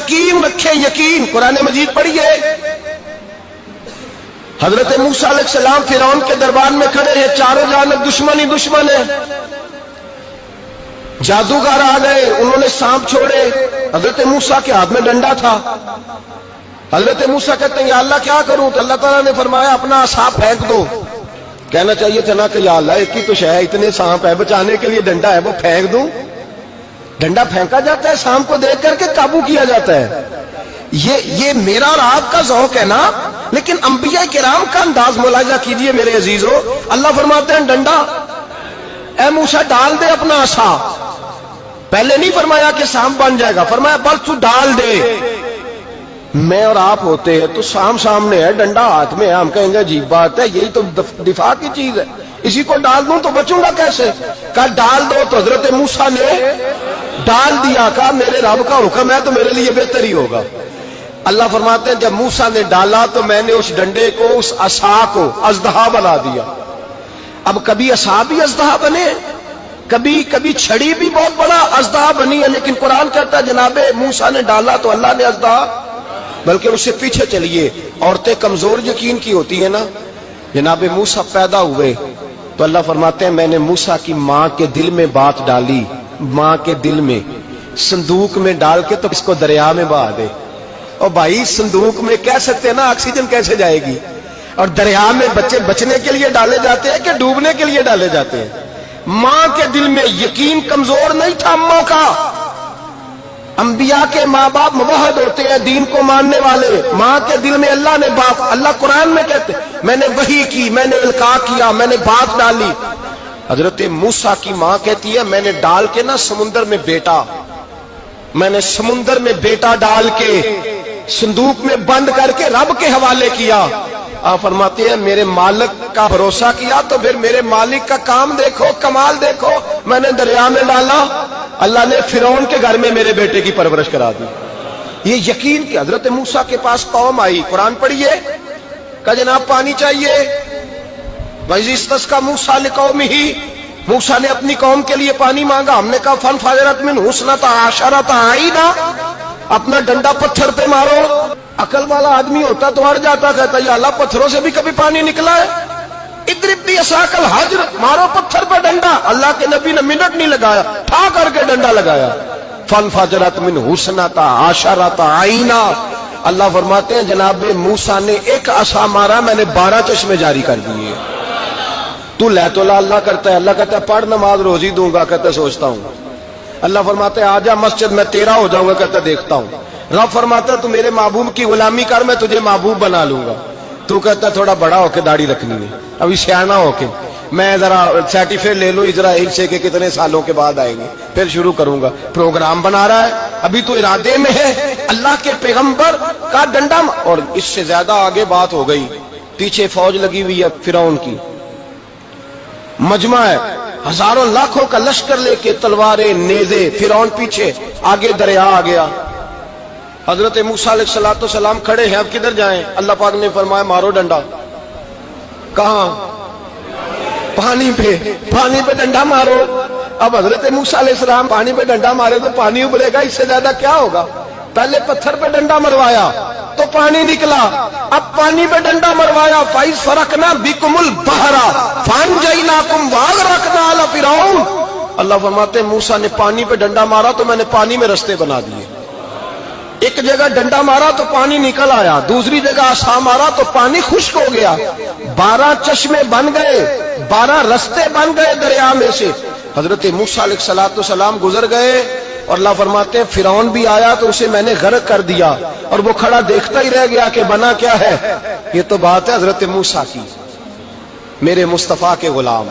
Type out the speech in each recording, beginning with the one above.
یقین رکھے, یقین. قرآن مجید پڑھیے, حضرت موسیٰ علیہ السلام فرعون کے دربار میں کھڑے ہیں, چاروں جانب دشمن ہی دشمن ہے. جادوگر آ گئے, انہوں نے سانپ چھوڑے, حضرت موسیٰ کے ہاتھ میں ڈنڈا تھا. حضرت موسیٰ کہتے ہیں یا اللہ کیا کروں؟ تو اللہ تعالیٰ نے فرمایا اپنا عصا پھینک دو. کہنا چاہیے تھا نا کہ یا اللہ ایک ہی تو شے ہے, اتنے سانپ ہے, بچانے کے لیے ڈنڈا ہے وہ پھینک دوں. ڈنڈا پھینکا جاتا ہے, سانپ کو دیکھ کر کے قابو کیا جاتا ہے. یہ میرا اور آپ کا ذوق ہے نا, لیکن انبیاء کرام کا انداز ملاحظہ کیجئے میرے عزیزو. اللہ فرماتے ہیں ڈنڈا اے موسیٰ ڈال دے اپنا عصا. پہلے نہیں فرمایا کہ سانپ بن جائے گا, فرمایا بس تو ڈال دے. میں اور آپ ہوتے ہیں تو سامنے ہے, ڈنڈا ہاتھ میں ہے, ہم کہیں گے عجیب بات ہے, یہی تو دفاع کی چیز ہے, اسی کو ڈال دوں تو بچوں گا کیسے؟ کہا ڈال دو. تو حضرت موسیٰ نے ڈال دیا. کہا میرے رب کا حکم ہے تو میرے لیے بہتر ہی ہوگا. اللہ فرماتے ہیں جب موسیٰ نے ڈالا تو میں نے اس ڈنڈے کو, اس عصا کو اژدہا بنا دیا. اب کبھی عصا بھی اژدہا بنے, کبھی چھڑی بھی بہت بڑا اژدہا بنی ہے, لیکن قرآن کہتا ہے جناب موسیٰ نے ڈالا تو اللہ نے اژدہا. بلکہ اس سے پیچھے چلیے, عورتیں کمزور یقین کی ہوتی ہیں نا. جناب موسیٰ پیدا ہوئے تو اللہ فرماتے ہیں میں نے موسیٰ کی ماں کے دل میں بات ڈالی, ماں کے دل میں صندوق میں ڈال کے تو اس کو دریا میں بہا دے. اور بھائی صندوق میں کہہ سکتے ہیں نا آکسیجن کیسے جائے گی, اور دریا میں بچے بچنے کے لیے ڈالے جاتے ہیں کہ ڈوبنے کے لیے ڈالے جاتے ہیں. ماں کے دل میں یقین کمزور نہیں تھا اماں کا. انبیاء کے ماں باپ موحد ہوتے ہیں, دین کو ماننے والے. ماں کے دل میں اللہ نے بات, اللہ قرآن میں کہتے میں نے وحی کی, میں نے القاء کیا, میں نے بات ڈالی. حضرت موسیٰ کی ماں کہتی ہے میں نے ڈال کے نا سمندر میں بیٹا, میں نے سمندر میں بیٹا ڈال کے صندوق میں بند کر کے رب کے حوالے کیا. آپ فرماتے ہیں میرے مالک کا بھروسہ کیا تو پھر میرے مالک کا کام دیکھو, کمال دیکھو. میں نے دریا میں ڈالا, اللہ نے فرعون کے گھر میں میرے بیٹے کی پرورش کرا دی. یہ یقین کہ حضرت موسیٰ کے پاس قوم آئی, قرآن پڑھیے, کہا جناب پانی چاہیے. وَإِذِ اسْتَسْقَىٰ مُوسَىٰ لِقَوْمِهِ, موسیٰ نے اپنی قوم کے لیے پانی مانگا. ہم نے کہا فَانْفَجَرَتْ مِنْهُ اثْنَتَا عَشَرَةَ عَيْنًا, اپنا ڈنڈا پتھر پہ مارو. عقل والا آدمی ہوتا تو اڑ جاتا, کہتا یا اللہ پتھروں سے بھی کبھی پانی نکلا ہے؟ اضرب بعصاک الحجر, مارو پتھر پہ ڈنڈا. اللہ کے نبی نے منٹ نہیں لگایا, ٹھا کر کے ڈنڈا لگایا. فَانْفَجَرَتْ مِنْهُ اثْنَتَا عَشَرَةَ عَيْنًا. اللہ فرماتے ہیں جناب موسیٰ نے ایک عصا مارا, میں نے 12 چشمے جاری کر دیے. تو لے تو لا اللہ کرتا ہے, اللہ کہتا ہے پڑھ نماز روزی دوں گا, کہتا ہے سوچتا ہوں. اللہ فرماتا ہے آجا مسجد میں تیرا ہو جاؤں گا, کہتا ہے دیکھتا ہوں. رب فرماتا ہے تو میرے محبوب کی غلامی کر, میں تجھے محبوب بنا لوں گا. تو کہتا ہے تھوڑا بڑا ہو کے داڑھی رکھنی ہے, ابھی سیانہ ہو کے میں ذرا سرٹیفکیٹ لے لو اسرائیل سے کہ کتنے سالوں کے بعد آئیں گے, پھر شروع کروں گا. پروگرام بنا رہا ہے, ابھی تو ارادے میں ہے. اللہ کے پیغمبر کا ڈنڈا, اور اس سے زیادہ آگے بات ہو گئی. پیچھے فوج لگی ہوئی ہے فرعون کی, مجمع ہے, ہزاروں لاکھوں کا لشکر لے کے, تلواریں نیزے. فرعون پیچھے, آگے دریا آ گیا. حضرت موسیٰ علیہ السلام کھڑے ہیں, اب کدھر جائیں؟ اللہ پاک نے فرمایا مارو ڈنڈا. کہاں؟ پانی پہ ڈنڈا مارو. اب حضرت موسیٰ علیہ السلام پانی پہ ڈنڈا مارے تو پانی ابلے گا, اس سے زیادہ کیا ہوگا؟ پہلے پتھر پہ ڈنڈا مروایا تو پانی نکلا, اب پانی پہ ڈنڈا مروایا. فَإِذْ فَرَقْنَا بِكُمُ الْبَحْرَ فَأَنْجَيْنَاكُمْ وَأَغْرَقْنَا آلَ فِرْعَوْنَ. اللہ فرماتے ہیں موسیٰ نے پانی پہ ڈنڈا مارا تو میں نے پانی میں رستے بنا دیے. ایک جگہ ڈنڈا مارا تو پانی نکل آیا, دوسری جگہ عصا مارا تو پانی خشک ہو گیا. 12 چشمے بن گئے, 12 رستے بن گئے دریا میں سے. حضرت موسیٰ علیہ السلام گزر گئے, اور اللہ فرماتے ہیں فرعون بھی آیا تو اسے میں نے غرق کر دیا, اور وہ کھڑا دیکھتا ہی رہ گیا کہ بنا کیا ہے. یہ تو بات ہے حضرت موسیٰ کی, میرے مصطفیٰ کے غلام.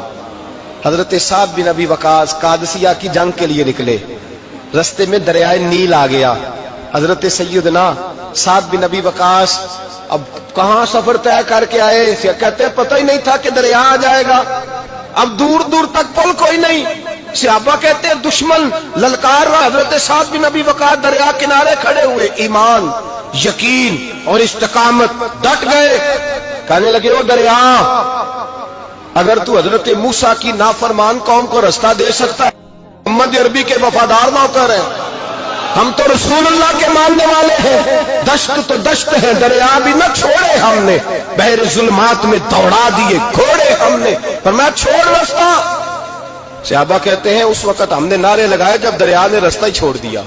حضرت سعد بن ابی وقاص قادسیہ کی جنگ کے لیے نکلے, رستے میں دریائے نیل آ گیا. حضرت سیدنا سعد بن ابی وقاص اب کہاں سفر طے کر کے آئے, کہتے پتہ ہی نہیں تھا کہ دریا آ جائے گا. اب دور دور تک پل کوئی نہیں. صحابہ کہتے ہیں دشمن للکار رہا, حضرت سعد بن ابی وقاص دریا کنارے کھڑے ہوئے, ایمان, یقین اور استقامت, ڈٹ گئے. کہنے لگے وہ دریا, اگر تو حضرت موسیٰ کی نافرمان قوم کو رستہ دے سکتا ہے, محمد عربی کے وفادار نوکر ہیں, ہم تو رسول اللہ کے ماننے والے ہیں، دشت تو دشت ہے، دریا بھی نہ چھوڑے ہم نے، بحر ظلمات میں دوڑا دیے گھوڑے ہم نے، فرمایا چھوڑ رستہ۔ صحابہ کہتے ہیں اس وقت ہم نے نعرے لگائے جب دریا نے رستہ ہی چھوڑ دیا۔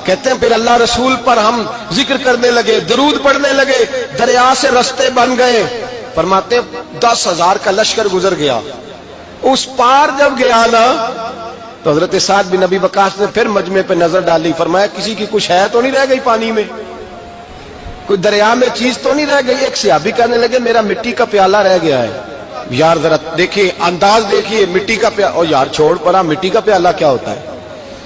کہتے ہیں پھر اللہ رسول پر ہم ذکر کرنے لگے، درود پڑھنے لگے، دریا سے رستے بن گئے۔ فرماتے 10,000 کا لشکر گزر گیا، اس پار جب گیا نا تو حضرت سعد بن ابی وقاص نے پھر مجمع پہ نظر ڈالی، فرمایا کسی کی کچھ ہے تو نہیں رہ گئی پانی میں، کوئی دریا میں چیز تو نہیں رہ گئی؟ ایک صحابی کہنے لگے میرا مٹی کا پیالہ رہ گیا ہے۔ یار ذرا دیکھیے انداز دیکھیے، مٹی کا پیالہ، اور یار چھوڑ پڑا، مٹی کا پیالہ کیا ہوتا ہے؟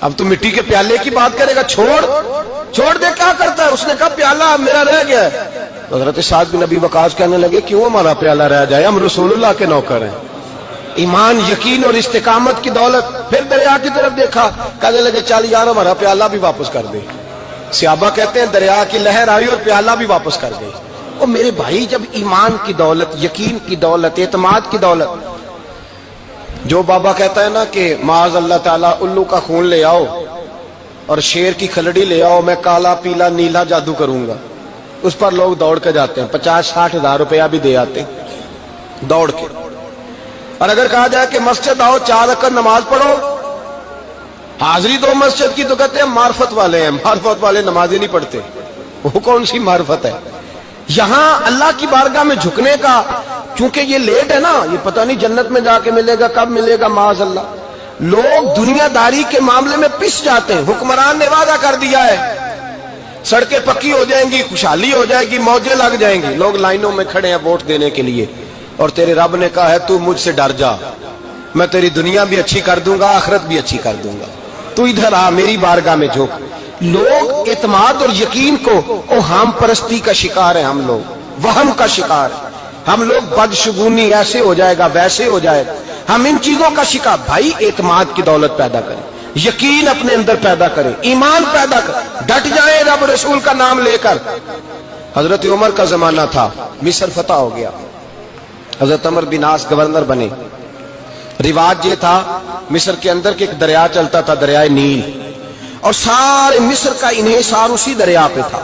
اب تو مٹی کے پیالے کی بات کرے گا، چھوڑ دے، کیا کرتا ہے؟ اس نے کہا پیالہ میرا رہ گیا ہے۔ تو حضرت سعد بن ابی وقاص کہنے لگے کیوں ہمارا پیالہ رہ جائے، ہم رسول اللہ کے نوکر ہیں۔ ایمان، یقین اور استقامت کی دولت۔ پھر دریا کی طرف دیکھا، کہنے لگے چل یار ہمارا پیالہ بھی واپس کر دے۔ صحابہ کہتے ہیں دریا کی لہر آئی اور پیالہ بھی واپس کر گئی۔ اور میرے بھائی جب ایمان کی دولت، یقین کی دولت، اعتماد کی دولت، جو بابا کہتا ہے نا کہ معاذ اللہ تعالیٰ الو کا خون لے آؤ اور شیر کی کھلڑی لے آؤ، میں کالا پیلا نیلا جادو کروں گا، اس پر لوگ دوڑ کے جاتے ہیں، 50-60 ہزار روپیہ بھی دے آتے ہیں دوڑ کے۔ اور اگر کہا جائے کہ مسجد آؤ 4 رکعت نماز پڑھو، حاضری دو مسجد کی، تو کہتے ہیں معرفت والے ہیں، معرفت والے نمازیں نہیں پڑھتے۔ وہ کون سی معرفت ہے؟ یہاں اللہ کی بارگاہ میں جھکنے کا، چونکہ یہ لیٹ ہے نا، یہ پتہ نہیں جنت میں جا کے ملے گا، کب ملے گا، معاذ اللہ۔ لوگ دنیا داری کے معاملے میں پس جاتے ہیں۔ حکمران نے وعدہ کر دیا ہے سڑکیں پکی ہو جائیں گی، خوشحالی ہو جائے گی، موجیں لگ جائیں گی، لوگ لائنوں میں کھڑے ہیں ووٹ دینے کے لیے، اور تیرے رب نے کہا ہے تو مجھ سے ڈر جا، میں تیری دنیا بھی اچھی کر دوں گا، آخرت بھی اچھی کر دوں گا، تو ادھر آ میری بارگاہ میں جھک۔ لوگ اعتماد اور یقین کو اوہام پرستی کا شکار ہیں، ہم لوگ وہم کا شکار ہیں، ہم لوگ بدشگونی، ایسے ہو جائے گا ویسے ہو جائے گا، ہم ان چیزوں کا شکار۔ بھائی اعتماد کی دولت پیدا کریں، یقین اپنے اندر پیدا کریں، ایمان پیدا کریں، ڈٹ جائیں رب رسول کا نام لے کر۔ حضرت عمر کا زمانہ تھا، مصر فتح ہو گیا، حضرت عمر بن عاص گورنر بنے۔ رواج یہ تھا مصر کے اندر کہ ایک دریا چلتا تھا، دریائے نیل، اور سارے مصر کا انحصار اسی دریا پہ تھا،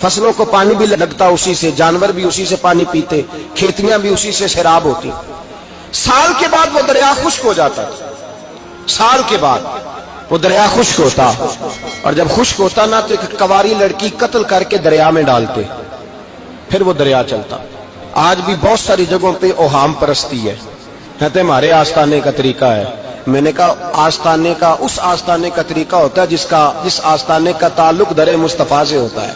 فصلوں کو پانی بھی لگتا اسی سے، جانور بھی اسی سے پانی پیتے، کھیتیاں بھی اسی سے سیراب ہوتی۔ سال کے بعد وہ دریا خشک ہو جاتا تھا، سال کے بعد وہ دریا خشک ہوتا، اور جب خشک ہوتا نا تو ایک کواری لڑکی قتل کر کے دریا میں ڈالتے، پھر وہ دریا چلتا۔ آج بھی بہت ساری جگہوں پہ اوہام پرستی ہے، کہتے ہیں ہمارے آستانے کا طریقہ ہے۔ میں نے کہا آستانے کا، اس آستانے کا طریقہ ہوتا ہے جس آستانے کا تعلق در مصطفیٰ سے ہوتا ہے،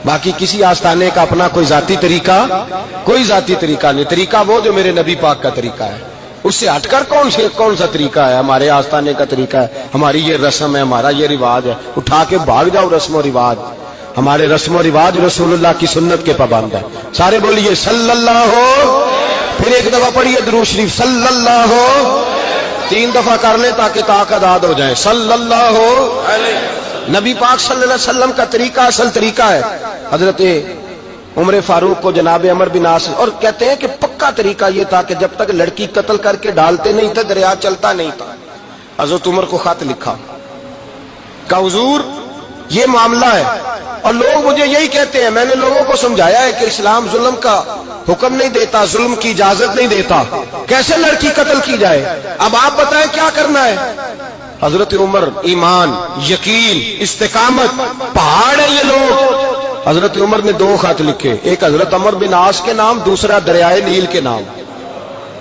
باقی کسی آستانے کا اپنا کوئی ذاتی طریقہ نہیں۔ طریقہ وہ جو میرے نبی پاک کا طریقہ ہے، اس سے ہٹ کر کون سا طریقہ ہے؟ ہمارے آستانے کا طریقہ ہے، ہماری یہ رسم ہے، ہمارا یہ رواج ہے، اٹھا کے بھاگ جاؤ رسم و رواج۔ ہمارے رسم و رواج رسول اللہ کی سنت کے پابند ہے۔ سارے بولیے صلی اللہ ہو، پھر ایک دفعہ پڑھیے درود شریف صلی اللہ ہو، 3 دفعہ کر لیں تاکہ طاقت عاد ہو جائے، صلی اللہ ہو۔ نبی پاک صلی اللہ علیہ وسلم کا طریقہ اصل طریقہ ہے۔ حضرت عمر فاروق کو جناب عمر بن عاص، اور کہتے ہیں کہ پکا طریقہ یہ تھا کہ جب تک لڑکی قتل کر کے ڈالتے نہیں تھے دریا چلتا نہیں تھا۔ حضرت عمر کو خط لکھا کہ حضور یہ معاملہ ہے، اور لوگ مجھے یہی کہتے ہیں، میں نے لوگوں کو سمجھایا ہے کہ اسلام ظلم کا حکم نہیں دیتا، ظلم کی اجازت نہیں دیتا، کیسے لڑکی قتل کی جائے؟ اب آپ بتائیں کیا کرنا ہے؟ حضرت عمر ایمان، یقین، استقامت، پہاڑ ہیں یہ لوگ۔ حضرت عمر نے 2 خط لکھے، ایک حضرت عمر بن عاص کے نام، دوسرا دریائے نیل کے نام،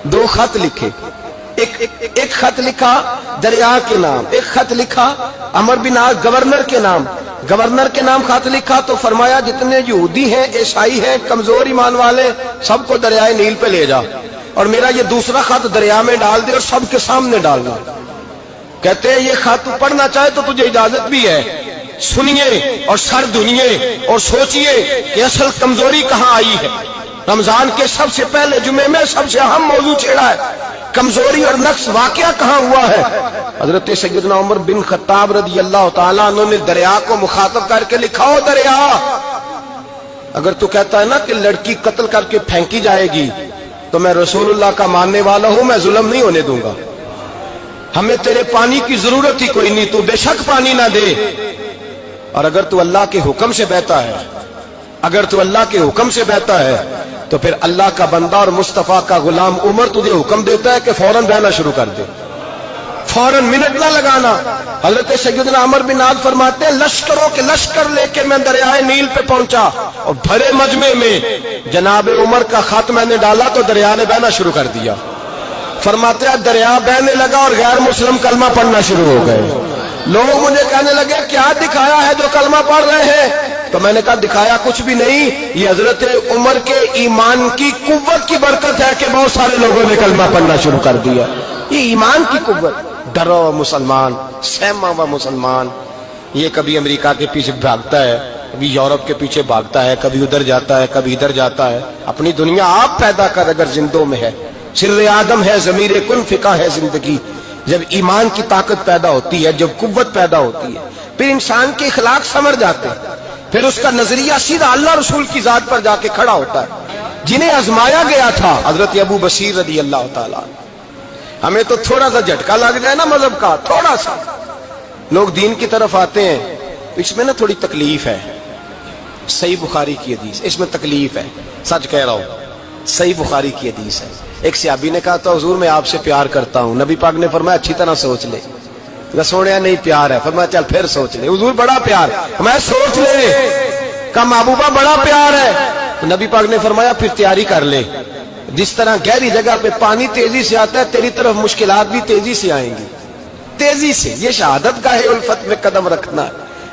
2 خط لکھے۔ ایک خط لکھا دریا کے نام، ایک خط لکھا عمر بن عاص گورنر کے نام، گورنر کے نام خط لکھا تو فرمایا جتنے یہودی ہیں، عیسائی ہیں، کمزور ایمان والے، سب کو دریائے نیل پہ لے جا، اور میرا یہ دوسرا خط دریا میں ڈال دے اور سب کے سامنے ڈالنا۔ کہتے ہیں یہ خط پڑھنا چاہے تو تجھے اجازت بھی ہے، سنیے اور سر دھنیے اور سوچئے کہ اصل کمزوری کہاں آئی ہے۔ رمضان کے سب سے پہلے جمعے میں سب سے اہم موضوع چھیڑا ہے، کمزوری اور نقص واقعہ کہاں ہوا ہے۔ حضرت سیدنا عمر بن خطاب رضی اللہ تعالیٰ عنہ نے دریا کو مخاطب کر کے لکھا، ہو دریا، اگر تو کہتا ہے نا کہ لڑکی قتل کر کے پھینکی جائے گی تو میں رسول اللہ کا ماننے والا ہوں، میں ظلم نہیں ہونے دوں گا، ہمیں تیرے پانی کی ضرورت ہی کوئی نہیں، تو بے شک پانی نہ دے، اور اگر تو اللہ کے حکم سے بہتا ہے، اگر تو اللہ کے حکم سے بہتا ہے تو پھر اللہ کا بندہ اور مصطفیٰ کا غلام عمر تجھے حکم دیتا ہے کہ فوراً بہنا شروع کر دے، فوراً منٹ نہ لگانا۔ حضرت سیدنا عمر بن عاص فرماتے ہیں لشکروں کے لشکر لے کے میں دریائے نیل پہ پہنچا اور بھرے مجمع میں جناب عمر کا خط میں نے ڈالا تو دریا نے بہنا شروع کر دیا۔ فرماتے ہیں دریا بہنے لگا اور غیر مسلم کلمہ پڑھنا شروع ہو گئے۔ لوگ مجھے کہنے لگے کیا دکھایا ہے جو کلمہ پڑھ رہے ہیں؟ تو میں نے کہا دکھایا کچھ بھی نہیں، یہ حضرت عمر کے ایمان کی قوت کی برکت ہے کہ بہت سارے لوگوں نے کلمہ پڑھنا شروع کر دیا۔ یہ ایمان کی قوت، ڈرا ہوا مسلمان، سہما ہوا مسلمان، یہ کبھی امریکہ کے پیچھے بھاگتا ہے، کبھی یورپ کے پیچھے بھاگتا ہے، کبھی ادھر جاتا ہے، کبھی ادھر جاتا ہے۔ اپنی دنیا آپ پیدا کر اگر زندوں میں ہے، سر آدم ہے، ضمیر کن فقہ ہے زندگی۔ جب ایمان کی طاقت پیدا ہوتی ہے، جب قوت پیدا ہوتی ہے، پھر انسان کے اخلاق سمر جاتے ہیں، پھر اس کا نظریہ سیدھا اللہ رسول کی ذات پر جا کے کھڑا ہوتا ہے۔ جنہیں آزمایا گیا تھا حضرت ابو بصیر رضی اللہ تعالیٰ، ہمیں تو تھوڑا سا جھٹکا لگ جائے نا مذہب کا، تھوڑا سا لوگ دین کی طرف آتے ہیں تو اس میں نا تھوڑی تکلیف ہے۔ صحیح بخاری کی حدیث، اس میں تکلیف ہے، سچ کہہ رہا ہوں، صحیح بخاری کی حدیث ہے۔ ایک صحابی نے کہا تھا حضور میں آپ سے پیار کرتا ہوں، نبی پاک نے فرمایا اچھی طرح سوچ لے۔ سونے نہیں پیار ہے، فرمایا چل پھر سوچ لے۔ حضور بڑا پیار، میں سوچ لے۔ کہا محبوبہ بڑا پیار ہے، نبی پاک نے فرمایا پھر تیاری کر لے، جس طرح گہری جگہ پہ پانی تیزی سے آتا ہے تیری طرف مشکلات بھی تیزی سے آئیں گی، تیزی سے۔ یہ شہادت کا ہے الفت میں قدم رکھنا۔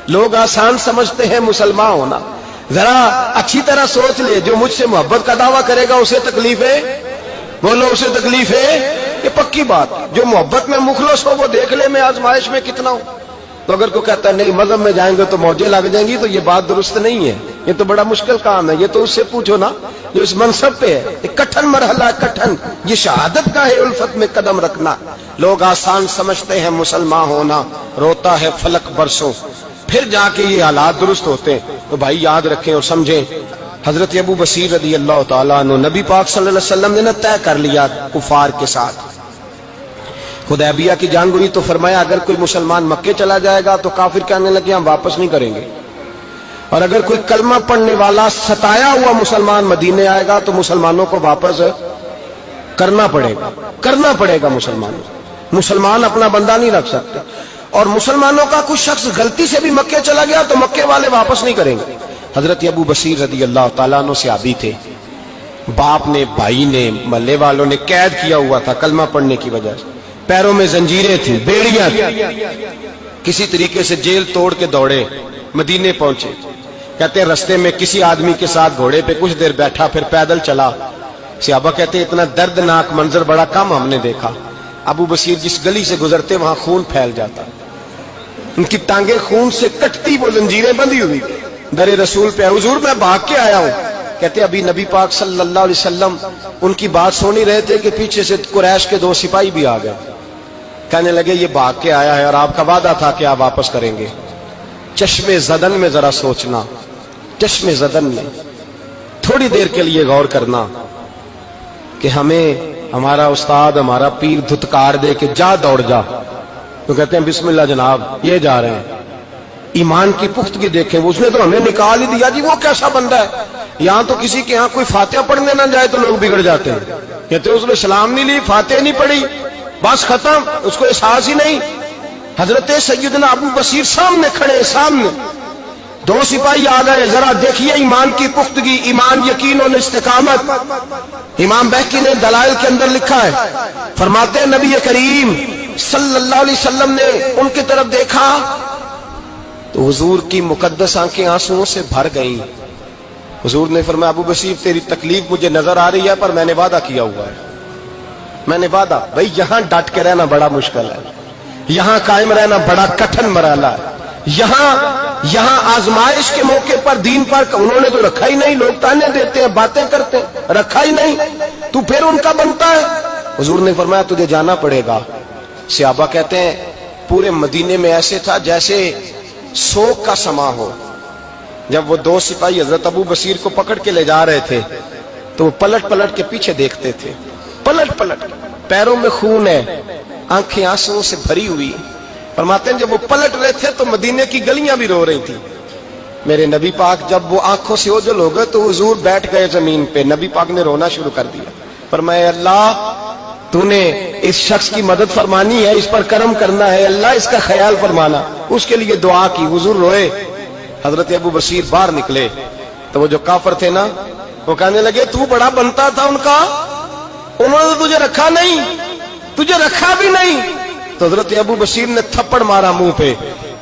لوگ آسان سمجھتے ہیں مسلمان ہونا، ذرا اچھی طرح سوچ لے، جو مجھ سے محبت کا دعویٰ کرے گا اسے تکلیف ہے، بولو اسے تکلیف ہے، یہ پکی بات۔ جو محبت میں مخلص ہو وہ دیکھ لے میں آزمائش میں کتنا ہوں۔ تو اگر کوئی کہتا ہے نہیں مذہب میں جائیں گے تو موجیں لگ جائیں گی، تو یہ بات درست نہیں ہے، یہ تو بڑا مشکل کام ہے۔ یہ تو اس سے پوچھو نا جو اس منصب پہ ہے، ایک کٹھن مرحلہ ہے، کٹھن۔ یہ شہادت کا ہے الفت میں قدم رکھنا۔ لوگ آسان سمجھتے ہیں مسلمان ہونا، روتا ہے فلک برسوں، پھر جا کے یہ حالات درست ہوتے ہیں۔ تو بھائی یاد رکھیں اور سمجھیں، حضرت ابو بصیر رضی اللہ تعالیٰ عنہ، نبی پاک صلی اللہ علیہ وسلم نے طے کر لیا کفار کے ساتھ، حدیبیہ کی جنگ ہوئی تو فرمایا اگر کوئی مسلمان مکے چلا جائے گا تو کافر کہنے لگے ہم واپس نہیں کریں گے، اور اگر کوئی کلمہ پڑھنے والا ستایا ہوا مسلمان مدینے آئے گا تو مسلمانوں کو واپس کرنا پڑے گا مسلمان اپنا بندہ نہیں رکھ سکتے۔ اور مسلمانوں کا کچھ شخص غلطی سے بھی مکے چلا گیا تو مکے والے واپس نہیں کریں گے۔ حضرت ابو بصیر رضی اللہ تعالیٰ عنہ صحابی تھے، باپ نے، بھائی نے، محلے والوں نے قید کیا ہوا تھا کلمہ پڑھنے کی وجہ سے، پیروں میں زنجیریں تھیں، بیڑیاں تھیں، کسی طریقے سے جیل توڑ کے دوڑے مدینے پہنچے۔ کہتے ہیں رستے میں کسی آدمی کے ساتھ گھوڑے پہ کچھ دیر بیٹھا پھر پیدل چلا۔ صحابہ کہتے ہیں اتنا دردناک منظر بڑا کم ہم نے دیکھا۔ ابو بصیر جس گلی سے گزرتے وہاں خون پھیل جاتا، ان کی ٹانگیں خون سے کٹتی، وہ زنجیریں بندھی ہوئی، در رسول پہ حضور میں بھاگ کے آیا ہوں۔ کہتے ابھی نبی پاک صلی اللہ علیہ وسلم ان کی بات سن ہی رہے تھے کہ پیچھے سے قریش کے 2 سپاہی بھی آ گئے، کہنے لگے یہ بھاگ کے آیا ہے اور آپ کا وعدہ تھا کہ آپ واپس کریں گے۔ چشم زدن میں ذرا سوچنا، چشم زدن میں تھوڑی دیر کے لیے غور کرنا کہ ہمیں ہمارا استاد، ہمارا پیر دھتکار دے کہ جا دوڑ جا، تو کہتے ہیں بسم اللہ جناب یہ جا رہے ہیں۔ ایمان کی پختگی دیکھیں، اس نے تو ہمیں نکال ہی دیا جی، وہ کیسا بندہ ہے۔ یہاں تو کسی کے ہاں کوئی فاتحہ پڑھنے نہ جائے تو لوگ بگڑ جاتے ہیں، کہتے ہیں اس نے سلام نہیں لی، فاتحہ نہیں پڑھی، بس ختم، اس کو احساس ہی نہیں۔ حضرت سیدنا ابو بصیر سامنے کھڑے، سامنے 2 سپاہی آ گئے، ذرا دیکھیے ایمان کی پختگی، ایمان، یقین اور استقامت۔ امام بہقی نے دلائل کے اندر لکھا ہے، فرماتے ہیں نبی کریم صلی اللہ علیہ وسلم نے ان کی طرف دیکھا تو حضور کی مقدس آنکھیں آنسوؤں سے بھر گئیں۔ حضور نے فرمایا ابو بصیر تیری تکلیف مجھے نظر آ رہی ہے پر میں نے وعدہ کیا ہوا ہے، میں نے وعدہ۔ بھائی یہاں ڈٹ کے رہنا بڑا مشکل ہے، یہاں قائم رہنا بڑا کٹھن مرحلہ ہے۔ یہاں آزمائش کے موقع پر دین پر انہوں نے تو رکھا ہی نہیں، لوگ تانے دیتے ہیں، باتیں کرتے ہیں، رکھا ہی نہیں، تو پھر ان کا بنتا ہے۔ حضور نے فرمایا تجھے جانا پڑے گا۔ صحابہ کہتے ہیں پورے مدینے میں ایسے تھا جیسے سوگ کا سما ہو۔ جب وہ 2 سپاہی حضرت ابو بصیر کو پکڑ کے لے جا رہے تھے تو وہ پلٹ پلٹ کے پیچھے دیکھتے تھے، پلٹ پلٹ، پیروں میں خون ہے، آنکھیں آنسوؤں سے بھری ہوئی۔ فرماتے ہیں جب وہ پلٹ رہے تھے تو مدینے کی گلیاں بھی رو رہی تھی، میرے نبی پاک جب وہ آنکھوں سے اوجھل ہو گئے تو حضور بیٹھ گئے زمین پہ. نبی پاک نے رونا شروع کر دیا. فرمایا اللہ تو نے اس شخص کی مدد فرمانی ہے, اس پر کرم کرنا ہے, اللہ اس کا خیال فرمانا. اس کے لیے دعا کی, حضور روئے. حضرت ابو بصیر باہر نکلے تو وہ جو کافر تھے نا وہ کہنے لگے تو بڑا بنتا تھا ان کا, انہوں نے تجھے رکھا نہیں, تجھے رکھا بھی نہیں. تو حضرت ابو بصیر نے تھپڑ مارا منہ پہ.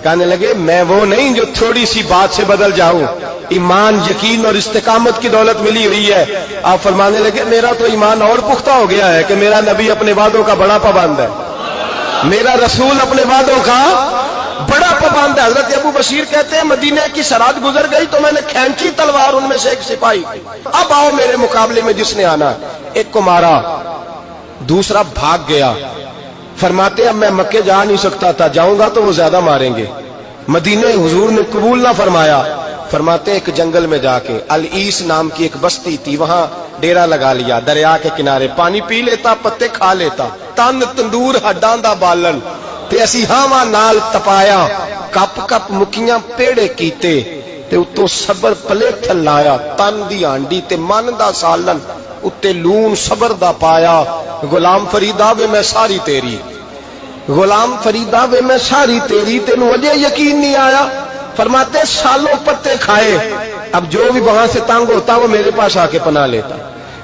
کہنے لگے میں وہ نہیں جو تھوڑی سی بات سے بدل جاؤں, ایمان یقین اور استقامت کی دولت ملی ہوئی ہے. آپ فرمانے لگے میرا تو ایمان اور پختہ ہو گیا ہے کہ میرا نبی اپنے وعدوں کا بڑا پابند ہے, میرا رسول اپنے وعدوں کا بڑا پابند ہے. حضرت ابو بشیر کہتے ہیں مدینے کی سرحد گزر گئی تو میں نے کھینچی تلوار, ان میں سے ایک سپاہی, اب آؤ میرے مقابلے میں جس نے آنا. ایک کو مارا, دوسرا بھاگ گیا. فرماتے اب میں مکے جا نہیں سکتا تھا, جاؤں گا تو وہ زیادہ ماریں گے. مدینے حضور نے قبول نہ فرمایا. فرماتے ایک جنگل میں جا کے العیس نام کی ایک بستی تھی, وہاں ڈیرا لگا لیا دریا کے کنارے. پانی پی لیتا, پتے کھا لیتا, تن تندور ہڈاں دا بالن تے اسی ہاواں نال تپایا. کپ کپ مکیاں پیڑے کیتے تے اتوں صبر پلیٹھن لایا. تن دی ہانڈی تے من دا سالن اتے لون صبر دا پایا. غلام فریدا وے میں ساری تیری, غلام فریدا وے میں ساری تیری, تینوں وجہ یقین نہیں آیا. فرماتے سالوں پتے کھائے, اب جو بھی وہاں سے تنگ ہوتا وہ میرے پاس آ کے پناہ لیتا.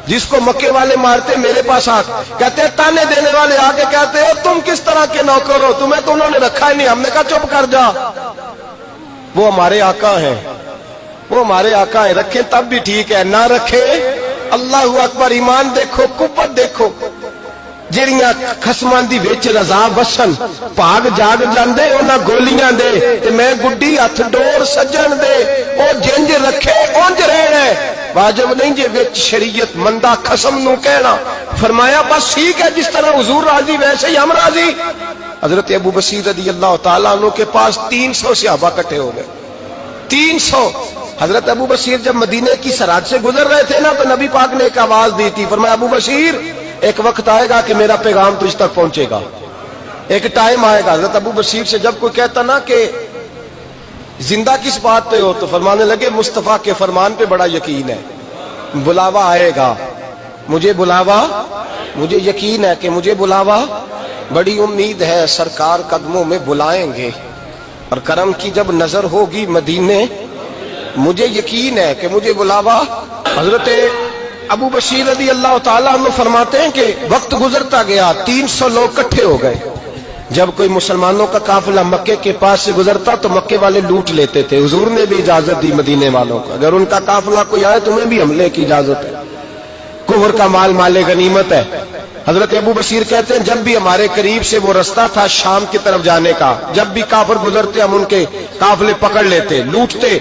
جس کو مکے والے مارتے میرے پاس آ کہتے تانے دینے والے آ کے کہتے ہو تم کس طرح کے نوکر ہو, تمہیں تو انہوں نے رکھا ہی نہیں. ہم نے کہا چپ کر جا, وہ ہمارے آقا ہیں, وہ ہمارے آقا ہیں, رکھیں تب بھی ٹھیک ہے, نہ رکھے اللہ اکبر. ایمان دیکھو, قوت دیکھو. جڑیاں خصماں دی وچ رضا وسن بھاگ جاگ جاندے انہاں گولیاں دے تے میں گڈی ہتھ ڈور سجن دے, او جنج رکھے اونج رہنا ہے. واجب نہیں جے وچ شریعت مندہ خصم نو کہنا. فرمایا بس ٹھیک ہے, جس طرح حضور راضی ویسے ہی ہم راضی. حضرت ابو بصیر رضی اللہ تعالیٰ عنہ کے پاس 300 صحابہ اکٹھے ہو گئے, 300. حضرت ابو بصیر جب مدینے کی سرحد سے گزر رہے تھے نا تو نبی پاک نے ایک آواز دی تھی. فرمایا ابو بصیر ایک وقت آئے گا کہ میرا پیغام تجھ تک پہنچے گا, ایک ٹائم آئے گا. حضرت ابو بصیر سے جب کوئی کہتا نا کہ زندہ کس بات پہ ہو تو فرمانے لگے مصطفیٰ کے فرمان پہ بڑا یقین ہے, بلاوا آئے گا, مجھے بلاوا, مجھے یقین ہے کہ مجھے بلاوا, بڑی امید ہے سرکار قدموں میں بلائیں گے, اور کرم کی جب نظر ہوگی مدینے مجھے یقین ہے کہ مجھے بلاوا. حضرت ابو بشیر رضی اللہ تعالیٰ عنہ فرماتے ہیں کہ وقت گزرتا گیا, 300 لوگ اکٹھے ہو گئے. جب کوئی مسلمانوں کا قافلہ مکے کے پاس سے گزرتا تو مکے والے لوٹ لیتے تھے. حضور نے بھی اجازت دی مدینے والوں کو, اگر ان کا قافلہ کوئی آئے تمہیں بھی حملے کی اجازت ہے, کفر کا مال مال غنیمت ہے. حضرت ابو بصیر کہتے ہیں جب بھی ہمارے قریب سے وہ رستہ تھا شام کی طرف جانے کا, جب بھی کافر گزرتے ہم ان کے قافلے پکڑ لیتے, لوٹتے,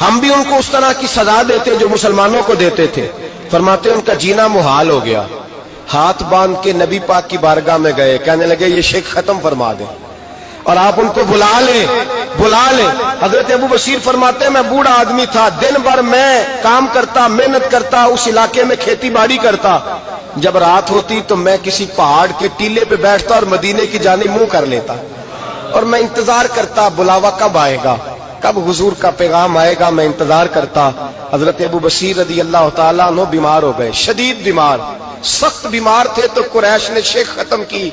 ہم بھی ان کو اس طرح کی سزا دیتے جو مسلمانوں کو دیتے تھے. فرماتے ان کا جینا محال ہو گیا. ہاتھ باندھ کے نبی پاک کی بارگاہ میں گئے, کہنے لگے یہ شیخ ختم فرما دیں اور آپ ان کو بلا لیں, بلا لیں. حضرت ابو بصیر فرماتے ہیں میں بوڑھا آدمی تھا, دن بھر میں کام کرتا, محنت کرتا, اس علاقے میں کھیتی باڑی کرتا. جب رات ہوتی تو میں کسی پہاڑ کے ٹیلے پہ بیٹھتا اور مدینے کی جانب منہ کر لیتا, اور میں انتظار کرتا بلاوا کب آئے گا, کب حضور کا پیغام آئے گا, میں انتظار کرتا. حضرت ابو بصیر رضی اللہ تعالیٰ عنہ بیمار ہو گئے, شدید بیمار, سخت بیمار تھے تو قریش نے شیخ ختم کی.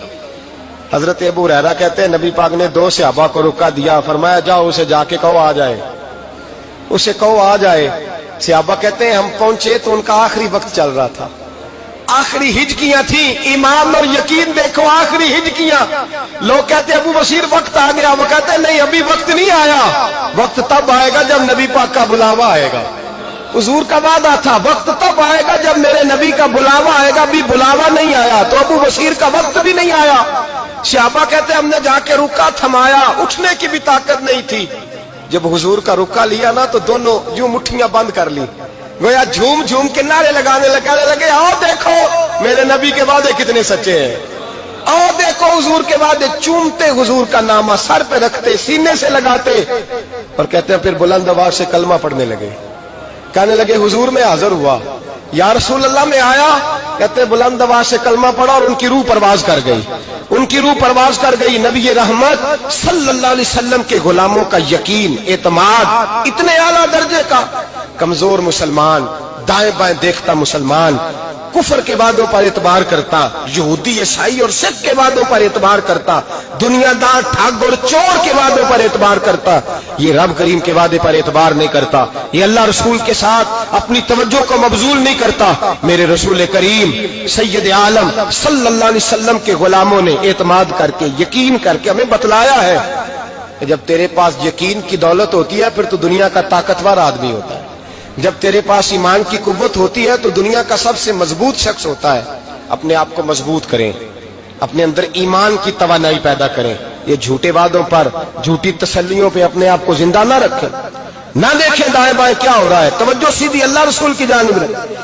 حضرت ابو ہریرہ کہتے ہیں نبی پاک نے 2 صحابہ کو رکا دیا, فرمایا جاؤ اسے جا کے کہو آ جائے, اسے کہو آ جائے. صحابہ کہتے ہیں ہم پہنچے تو ان کا آخری وقت چل رہا تھا, آخری ہجکیاں تھیں. ایمان اور یقین دیکھو, آخری ہجکیاں. لوگ کہتے ابو بصیر وقت آ گیا, وہ کہتے ہیں نہیں ابھی وقت نہیں آیا, وقت تب آئے گا جب نبی پاک کا بلاوا آئے گا. حضور کا وعدہ تھا وقت تب آئے گا جب میرے نبی کا بلاوا آئے گا, بھی بلاوا نہیں آیا تو ابو بصیر کا وقت بھی نہیں آیا. صحابہ کہتے ہم نے جا کے رکا, تھمایا, اٹھنے کی بھی طاقت نہیں تھی. جب حضور کا رکا لیا نا تو دونوں یوں مٹھیاں بند کر لی, گویا جھوم جھوم کے نعرے لگانے لگے آؤ دیکھو میرے نبی کے وعدے کتنے سچے ہیں, آؤ دیکھو حضور کے وعدے. چومتے حضور کا نامہ سر پہ رکھتے, سینے سے لگاتے, اور کہتے ہیں پھر بلند آواز سے کلمہ پڑھنے لگے. کہنے لگے حضور میں حاضر ہوا, یا رسول اللہ میں آیا, کہتے بلند آواز سے کلمہ پڑھا اور ان کی روح پرواز کر گئی، ان کی روح پرواز کر گئی۔ نبی رحمت صلی اللہ علیہ وسلم کے غلاموں کا یقین، اعتماد اتنے اعلیٰ درجے کا، کمزور مسلمان، دائیں بائیں دیکھتا مسلمان، کفر کے وعدوں پر اعتبار کرتا، یہودی عیسائی اور سکھ کے وعدوں پر اعتبار کرتا، دنیا دار ٹھگ اور چور کے وعدوں پر اعتبار کرتا، یہ رب کریم کے وعدے پر اعتبار نہیں کرتا، یہ اللہ رسول کے ساتھ اپنی توجہ کو مبذول نہیں کرتا۔ میرے رسول کریم سید عالم صلی اللہ علیہ وسلم کے غلاموں نے اعتماد کر کے، یقین کر کے ہمیں بتلایا ہے کہ جب تیرے پاس یقین کی دولت ہوتی ہے پھر تو دنیا کا طاقتور آدمی ہوتا ہے، جب تیرے پاس ایمان کی قوت ہوتی ہے تو دنیا کا سب سے مضبوط شخص ہوتا ہے۔ اپنے آپ کو مضبوط کریں، اپنے اندر ایمان کی توانائی پیدا کریں، یہ جھوٹے وعدوں پر، جھوٹی تسلیوں پہ اپنے آپ کو زندہ نہ رکھیں، نہ دیکھیں دائیں بائیں کیا ہو رہا ہے، توجہ سیدھی اللہ رسول کی جانب رکھیں۔